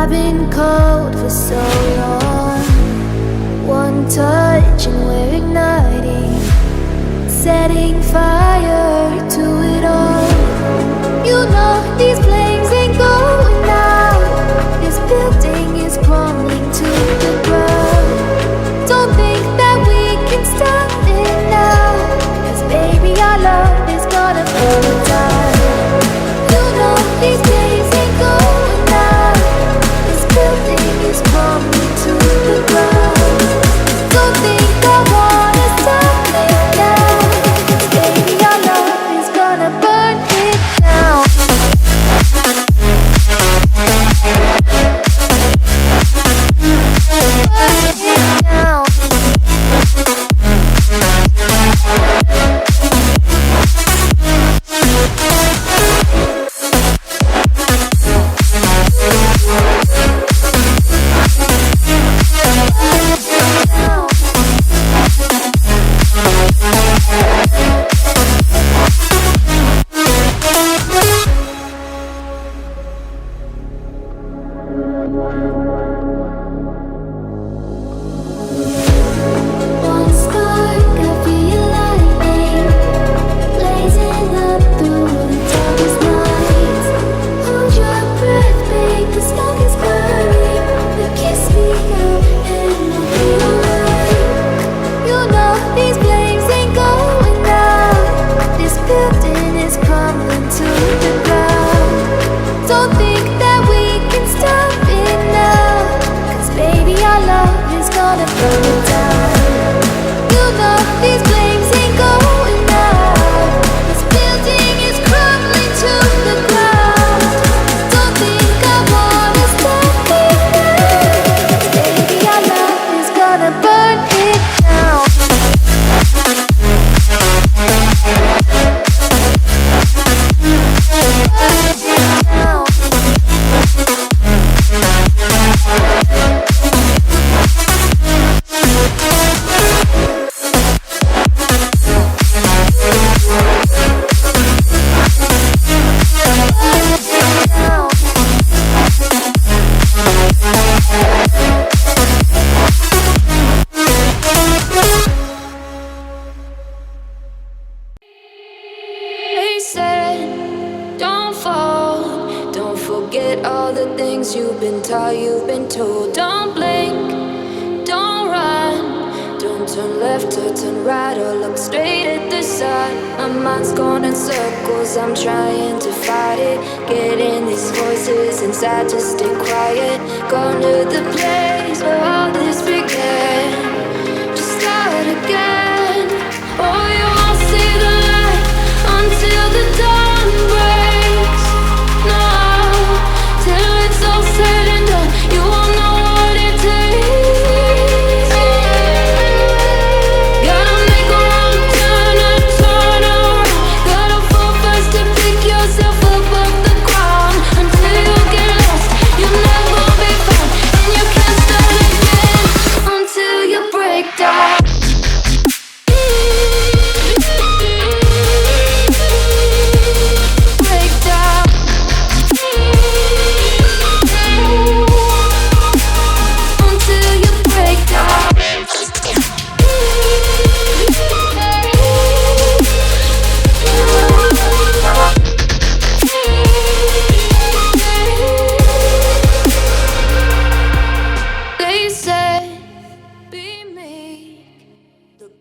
I've been cold for so long. One touch and we're igniting, setting fire to it all. You know these flames ain't going out. This building is crumbling to the ground. Don't think that we can stop it now, 'cause baby our love is gonna burn it down. You know these flames ain't going out. This building is crumbling to the ground. Don't think I wanna stop it now, 'cause baby our love is gonna burn it down. One spark, I feel lightning blazing up through the darkest nights. Hold your breath, babe, the smoke is burning. Now kiss me now and I'll be alright. You know these flames ain't going out. This building is crumbling to the ground. Don't think that we can stop it now, 'cause baby our love is gonna burn it down. You know these flames ain't going out. This building is crumbling to the ground. Don't think I wanna stop it now, 'cause baby our love is gonna burn it down. They said, don't fall. Don't forget all the things you've been taught, you've been told. Don't blink, don't run. Don't turn left or turn right or look straight at the sun. My mind's going in circles, I'm trying to fight it. Getting these voices inside to stay quiet. Gone to the place where all this began. Just start again. Oh, you